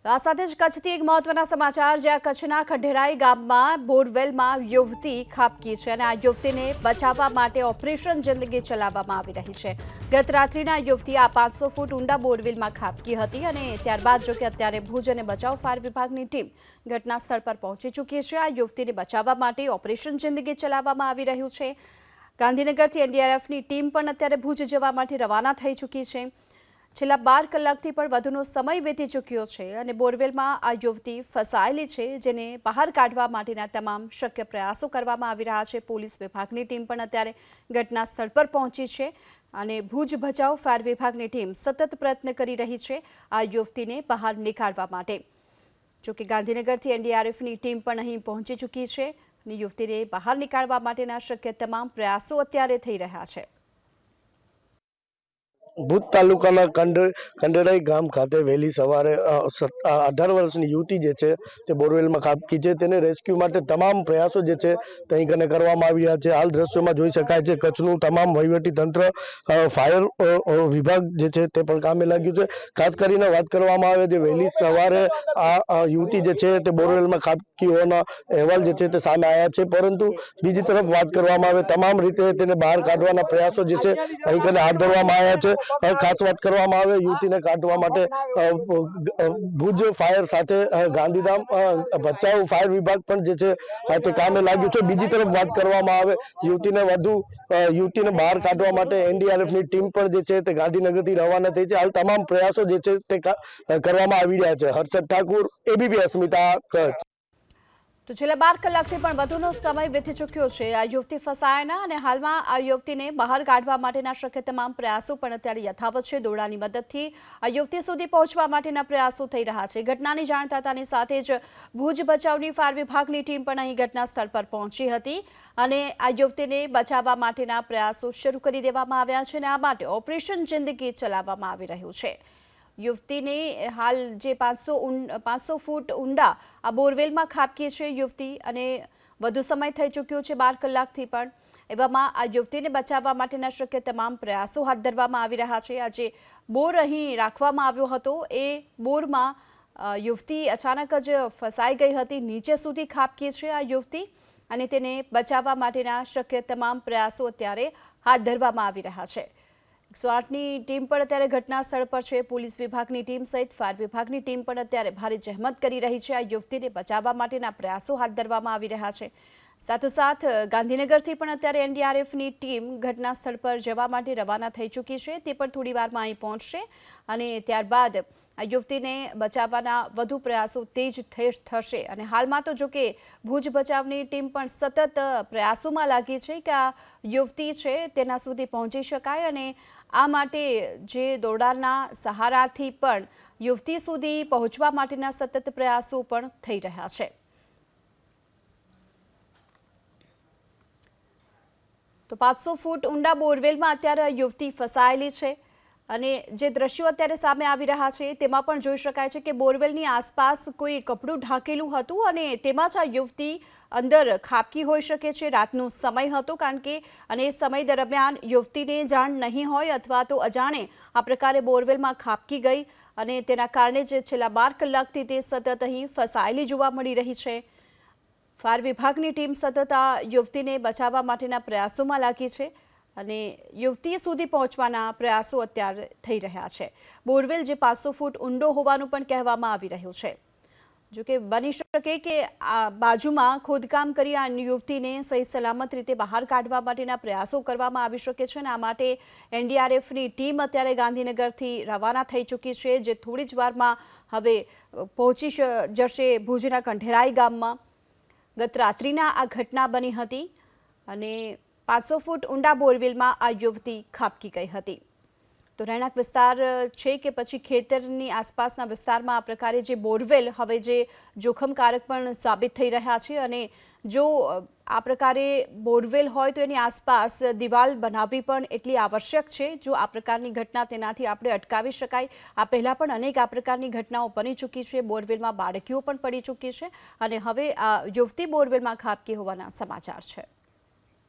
તો આ સાથે જ કચ્છથી એક મહત્વના સમાચાર, જ્યાં કચ્છના ખંડેરાઈ ગામમાં બોરવેલમાં યુવતી ખાબકી છે અને આ યુવતીને બચાવવા માટે ઓપરેશન જિંદગી ચલાવવામાં આવી રહી છે। ગત રાત્રિના યુવતી આ 500 ફૂટ ઊંડા બોરવેલમાં ખાબકી હતી અને ત્યારબાદ જો કે અત્યારે ભુજ અને બચાવ ફાયર વિભાગની ટીમ ઘટના સ્થળ પર પહોંચી ચૂકી છે। આ યુવતીને બચાવવા માટે ઓપરેશન જિંદગી ચલાવવામાં આવી રહ્યું છે। ગાંધીનગરથી એનડીઆરએફની ટીમ પણ અત્યારે ભુજ જવા માટે રવાના થઈ ચૂકી છે। છેલ્લા 12 કલાકથી પણ વધુનો સમય વીતી ચૂક્યો છે અને બોરવેલમાં આ યુવતી ફસાયેલી છે, જેને બહાર કાઢવા માટેના તમામ શક્ય પ્રયાસો કરવામાં આવી રહ્યા છે। પોલીસ વિભાગની ટીમ પણ અત્યારે ઘટના સ્થળ પર પહોંચી છે અને ભુજ બચાવ ફાયર વિભાગની ટીમ સતત પ્રયત્ન કરી રહી છે આ યુવતીને બહાર નીકાળવા માટે। જો કે ગાંધીનગરથી એનડીઆરએફની ટીમ પણ અહીં પહોંચી ચૂકી છે અને યુવતીને બહાર નીકાળવા માટેના શક્ય તમામ પ્રયાસો અત્યારે થઈ રહ્યા છે। ભુજ તાલુકાના ખંડેરાઈ ગામ ખાતે વહેલી સવારે 18 વર્ષની યુવતી જે છે તે બોરવેલમાં ખાબકી છે। તેને રેસ્ક્યુ માટે તમામ પ્રયાસો જે છે તે અહીં કને કરવામાં આવી રહ્યા છે। હાલ દ્રશ્યોમાં જોઈ શકાય છે કચ્છનું તમામ વહીવટી તંત્ર, ફાયર વિભાગ જે છે તે પણ કામે લાગ્યું છે। ખાસ કરીને વાત કરવામાં આવે છે વહેલી સવારે આ યુવતી જે છે તે બોરવેલમાં ખાબકી હોવાના અહેવાલ જે છે તે સામે આવ્યા છે, પરંતુ બીજી તરફ વાત કરવામાં આવે તમામ રીતે તેને બહાર કાઢવાના પ્રયાસો જે છે અહીં કને હાથ ધરવામાં આવ્યા છે। ખાસ વાત કરવામાં આવે યુવતીને કાઢવા માટે ભુજ ફાયર સાથે ગાંધીધામ બચાવ ફાયર વિભાગ પણ જે છે તે કામે લાગ્યું છે। બીજી તરફ વાત કરવામાં આવે યુવતીને બહાર કાઢવા માટે એનડીઆરએફની ટીમ પણ જે છે તે ગાંધીનગરથી રવાના થઈ છે। હાલ તમામ પ્રયાસો જે છે તે કરવામાં આવી રહ્યા છે। હર્ષદ ઠાકુર, એબીપી અસ્મિતા, કચ્છ। તો છેલ્લા 12 કલાકથી પણ વધુનો સમય વીતી ચૂક્યો છે। આ યુવતી ફસાયાના અને હાલમાં આ યુવતીને બહાર કાઢવા માટેના શક્ય તમામ પ્રયાસો પણ અત્યારે યથાવત છે। દોરડાની મદદથી આ યુવતી સુધી પહોંચવા માટેના પ્રયાસો થઈ રહ્યા છે। ઘટનાની જાણ થતાની સાથે જ ભુજ બચાવની ફાયર વિભાગની ટીમ પણ અહીં ઘટના સ્થળ પર પહોંચી હતી અને આ યુવતીને બચાવવા માટેના પ્રયાસો શરૂ કરી દેવામાં આવ્યા છે અને આ માટે ઓપરેશન જિંદગી ચલાવવામાં આવી રહ્યું છે। યુવતીને હાલ જે 500 ફૂટ ઊંડા આ બોરવેલમાં ખાબકી છે યુવતી અને વધુ સમય થઈ ચૂક્યો છે 12 કલાકથી પણ। એવામાં આ યુવતીને બચાવવા માટેના શક્ય તમામ પ્રયાસો હાથ ધરવામાં આવી રહ્યા છે। આજે બોર અહીં રાખવામાં આવ્યો હતો, એ બોરમાં યુવતી અચાનક જ ફસાઈ ગઈ હતી, નીચે સુધી ખાબકી છે આ યુવતી અને તેને બચાવવા માટેના શક્ય તમામ પ્રયાસો અત્યારે હાથ ધરવામાં આવી રહ્યા છે। 108ની ટીમ પણ અત્યારે ઘટના સ્થળ પર છે। પોલીસ વિભાગની ટીમ સહિત ફાયર વિભાગની ટીમ પણ અત્યારે ભારે જહેમત કરી રહી છે। આ યુવતીને બચાવવા માટેના પ્રયાસો હાથ ધરવામાં આવી રહ્યા છે। સાથોસાથ ગાંધીનગરથી પણ અત્યારે એનડીઆરએફની ટીમ ઘટના સ્થળ પર જવા માટે રવાના થઈ ચૂકી છે। તે પણ થોડી વારમાં અહીં પહોંચશે અને ત્યારબાદ આ યુવતીને બચાવવાના વધુ પ્રયાસો તેજ થશે અને હાલમાં તો જો કે ભુજ બચાવની ટીમ પણ સતત પ્રયાસોમાં લાગી છે કે આ યુવતી છે તેના સુધી પહોંચી શકાય અને આ માટે જે દોરડાના સહારાથી પણ યુવતી સુધી પહોંચવા માટેના સતત પ્રયાસો પણ થઈ રહ્યા છે। તો 500 ફૂટ ઊંડા બોરવેલમાં અત્યારે યુવતી ફસાયેલી છે અને જે દ્રશ્યો અત્યારે સામે આવી રહ્યા છે તેમાં પણ જોઈ શકાય છે કે બોરવેલની આસપાસ કોઈ કપડું ઢાંકેલું હતું અને તેમાં જ આ યુવતી અંદર ખાબકી હોઈ શકે છે। રાતનો સમય હતો કારણ કે અને એ સમય દરમિયાન યુવતીને જાણ નહીં હોય અથવા તો અજાણે આ પ્રકારે બોરવેલમાં ખાબકી ગઈ અને તેના કારણે જ છેલ્લા 12 કલાકથી તે સતત અહીં ફસાયેલી જોવા મળી રહી છે। ફાયર વિભાગની ટીમ સતત આ યુવતીને બચાવવા માટેના પ્રયાસોમાં લાગી છે અને યુવતી સુધી પહોંચવાના પ્રયાસો અત્યારે થઈ રહ્યા છે। બોરવેલ જે 500 ફૂટ ઊંડો હોવાનું પણ કહેવામાં આવી રહ્યું છે। જો કે બની શકે કે આ બાજુમાં ખોદકામ કરી આ યુવતીને સહી સલામત રીતે બહાર કાઢવા માટેના પ્રયાસો કરવામાં આવી શકે છે અને આ માટે એનડીઆરએફની ટીમ અત્યારે ગાંધીનગરથી રવાના થઈ ચૂકી છે, જે થોડી જ વારમાં હવે પહોંચી જશે ભુજના ખંડેરાઈ ગામમાં। ગત રાત્રિના આ ઘટના બની હતી અને 500 ફૂટ ઊંડા બોરવેલમાં આ યુવતી ખાબકી ગઈ હતી। તો રહેણાંક વિસ્તાર છે કે પછી ખેતરની આસપાસના વિસ્તારમાં આ પ્રકારે જે બોરવેલ હવે જે જોખમકારક પણ સાબિત થઈ રહ્યા છે અને જો આ પ્રકારે બોરવેલ હોય તો એની આસપાસ દિવાલ બનાવવી પણ એટલી આવશ્યક છે જો આ પ્રકારની ઘટના તેનાથી આપણે અટકાવી શકાય। આ પહેલાં પણ અનેક આ પ્રકારની ઘટનાઓ બની ચૂકી છે, બોરવેલમાં બાળકીઓ પણ પડી ચૂકી છે અને હવે આ યુવતી બોરવેલમાં ખાબકી હોવાના સમાચાર છે।